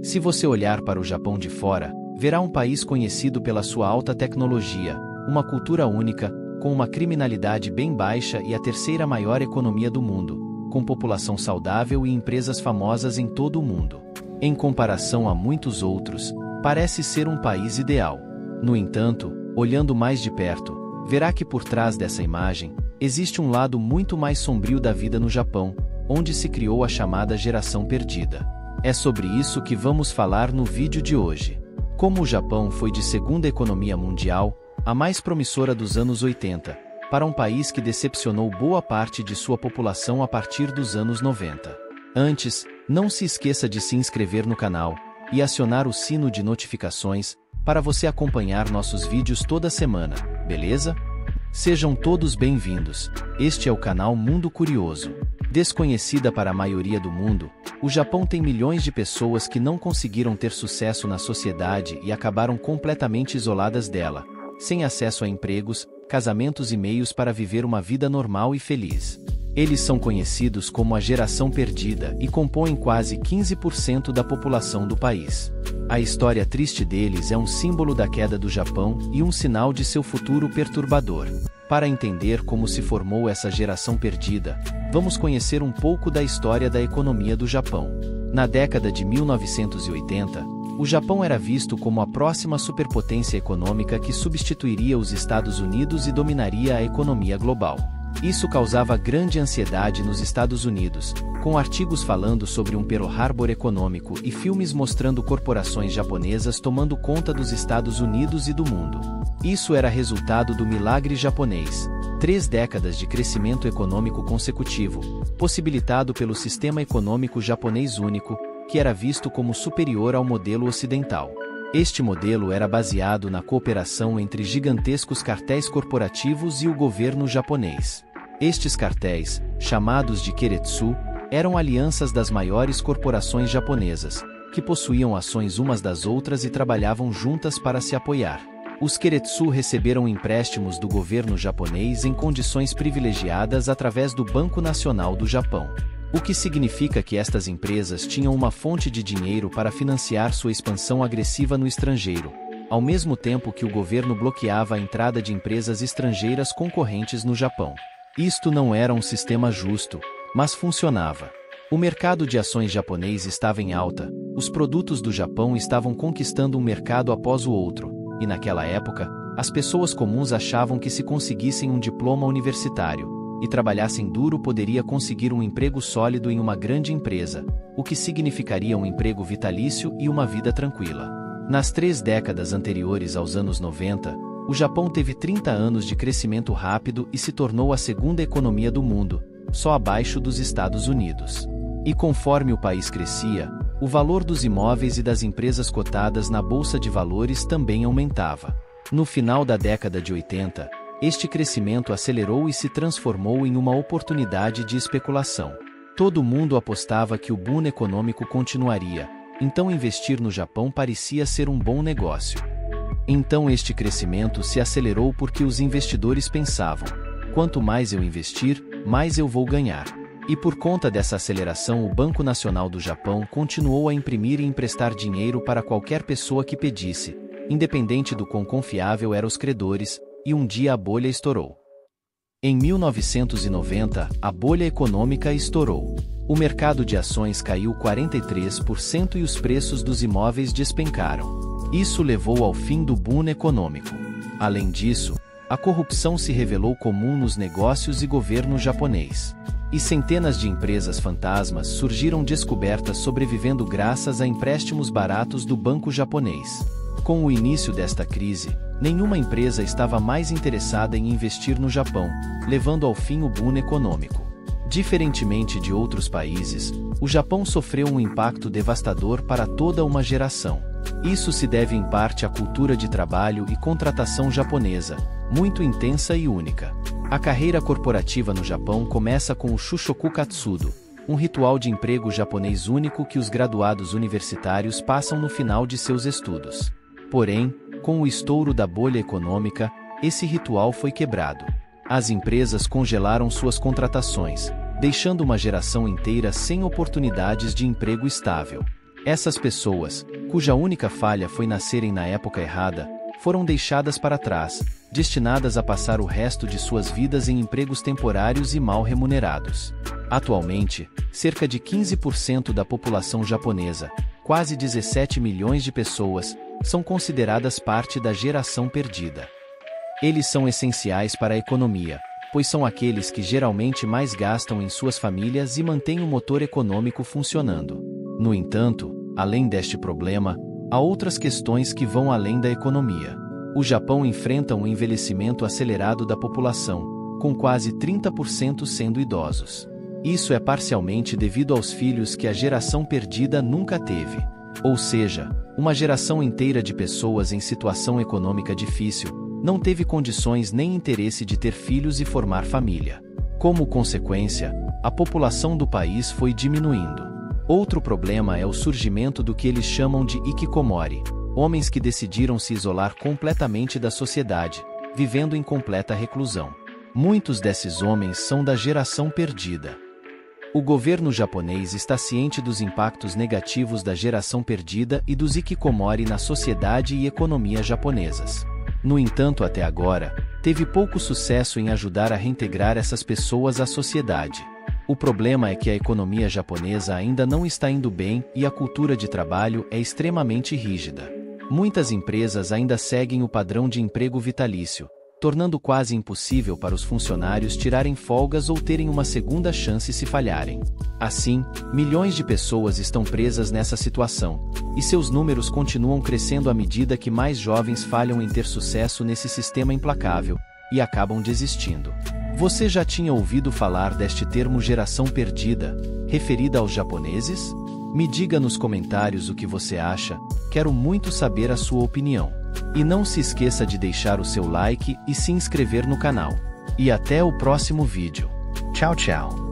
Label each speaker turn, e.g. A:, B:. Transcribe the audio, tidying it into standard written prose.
A: Se você olhar para o Japão de fora, verá um país conhecido pela sua alta tecnologia, uma cultura única, com uma criminalidade bem baixa e a terceira maior economia do mundo, com população saudável e empresas famosas em todo o mundo. Em comparação a muitos outros, parece ser um país ideal. No entanto, olhando mais de perto, verá que por trás dessa imagem, existe um lado muito mais sombrio da vida no Japão, onde se criou a chamada geração perdida. É sobre isso que vamos falar no vídeo de hoje. Como o Japão foi de segunda economia mundial, a mais promissora dos anos 80, para um país que decepcionou boa parte de sua população a partir dos anos 90. Antes, não se esqueça de se inscrever no canal e acionar o sino de notificações para você acompanhar nossos vídeos toda semana, beleza? Sejam todos bem-vindos. Este é o canal Mundo Curioso. Desconhecida para a maioria do mundo, o Japão tem milhões de pessoas que não conseguiram ter sucesso na sociedade e acabaram completamente isoladas dela, sem acesso a empregos, casamentos e meios para viver uma vida normal e feliz. Eles são conhecidos como a geração perdida e compõem quase 15% da população do país. A história triste deles é um símbolo da queda do Japão e um sinal de seu futuro perturbador. Para entender como se formou essa geração perdida, vamos conhecer um pouco da história da economia do Japão. Na década de 1980, o Japão era visto como a próxima superpotência econômica que substituiria os Estados Unidos e dominaria a economia global. Isso causava grande ansiedade nos Estados Unidos, com artigos falando sobre um Pearl Harbor econômico e filmes mostrando corporações japonesas tomando conta dos Estados Unidos e do mundo. Isso era resultado do milagre japonês, 3 décadas de crescimento econômico consecutivo, possibilitado pelo sistema econômico japonês único, que era visto como superior ao modelo ocidental. Este modelo era baseado na cooperação entre gigantescos cartéis corporativos e o governo japonês. Estes cartéis, chamados de Keiretsu, eram alianças das maiores corporações japonesas, que possuíam ações umas das outras e trabalhavam juntas para se apoiar. Os Keiretsu receberam empréstimos do governo japonês em condições privilegiadas através do Banco Nacional do Japão. O que significa que estas empresas tinham uma fonte de dinheiro para financiar sua expansão agressiva no estrangeiro, ao mesmo tempo que o governo bloqueava a entrada de empresas estrangeiras concorrentes no Japão. Isto não era um sistema justo, mas funcionava. O mercado de ações japonês estava em alta, os produtos do Japão estavam conquistando um mercado após o outro, e naquela época, as pessoas comuns achavam que se conseguissem um diploma universitário e trabalhassem duro poderia conseguir um emprego sólido em uma grande empresa, o que significaria um emprego vitalício e uma vida tranquila. Nas 3 décadas anteriores aos anos 90, o Japão teve 30 anos de crescimento rápido e se tornou a segunda economia do mundo, só abaixo dos Estados Unidos. E conforme o país crescia, o valor dos imóveis e das empresas cotadas na Bolsa de Valores também aumentava. No final da década de 80, este crescimento acelerou e se transformou em uma oportunidade de especulação. Todo mundo apostava que o boom econômico continuaria, então investir no Japão parecia ser um bom negócio. Então este crescimento se acelerou porque os investidores pensavam: quanto mais eu investir, mais eu vou ganhar. E por conta dessa aceleração, o Banco Nacional do Japão continuou a imprimir e emprestar dinheiro para qualquer pessoa que pedisse, independente do quão confiável eram os credores, e um dia a bolha estourou. Em 1990, a bolha econômica estourou. O mercado de ações caiu 43% e os preços dos imóveis despencaram. Isso levou ao fim do boom econômico. Além disso, a corrupção se revelou comum nos negócios e governo japonês. E centenas de empresas fantasmas surgiram descobertas sobrevivendo graças a empréstimos baratos do banco japonês. Com o início desta crise, nenhuma empresa estava mais interessada em investir no Japão, levando ao fim o boom econômico. Diferentemente de outros países, o Japão sofreu um impacto devastador para toda uma geração. Isso se deve em parte à cultura de trabalho e contratação japonesa, muito intensa e única. A carreira corporativa no Japão começa com o Shushoku Katsudo, um ritual de emprego japonês único que os graduados universitários passam no final de seus estudos. Porém, com o estouro da bolha econômica, esse ritual foi quebrado. As empresas congelaram suas contratações, deixando uma geração inteira sem oportunidades de emprego estável. Essas pessoas, cuja única falha foi nascerem na época errada, foram deixadas para trás, destinadas a passar o resto de suas vidas em empregos temporários e mal remunerados. Atualmente, cerca de 15% da população japonesa, quase 17 milhões de pessoas, são consideradas parte da geração perdida. Eles são essenciais para a economia, pois são aqueles que geralmente mais gastam em suas famílias e mantêm o motor econômico funcionando. No entanto, além deste problema, há outras questões que vão além da economia. O Japão enfrenta um envelhecimento acelerado da população, com quase 30% sendo idosos. Isso é parcialmente devido aos filhos que a geração perdida nunca teve. Ou seja, uma geração inteira de pessoas em situação econômica difícil não teve condições nem interesse de ter filhos e formar família. Como consequência, a população do país foi diminuindo. Outro problema é o surgimento do que eles chamam de hikikomori, homens que decidiram se isolar completamente da sociedade, vivendo em completa reclusão. Muitos desses homens são da geração perdida. O governo japonês está ciente dos impactos negativos da geração perdida e dos hikikomori na sociedade e economia japonesas. No entanto, até agora, teve pouco sucesso em ajudar a reintegrar essas pessoas à sociedade. O problema é que a economia japonesa ainda não está indo bem e a cultura de trabalho é extremamente rígida. Muitas empresas ainda seguem o padrão de emprego vitalício, tornando quase impossível para os funcionários tirarem folgas ou terem uma segunda chance se falharem. Assim, milhões de pessoas estão presas nessa situação, e seus números continuam crescendo à medida que mais jovens falham em ter sucesso nesse sistema implacável e acabam desistindo. Você já tinha ouvido falar deste termo geração perdida, referida aos japoneses? Me diga nos comentários o que você acha, quero muito saber a sua opinião. E não se esqueça de deixar o seu like e se inscrever no canal. E até o próximo vídeo. Tchau, tchau.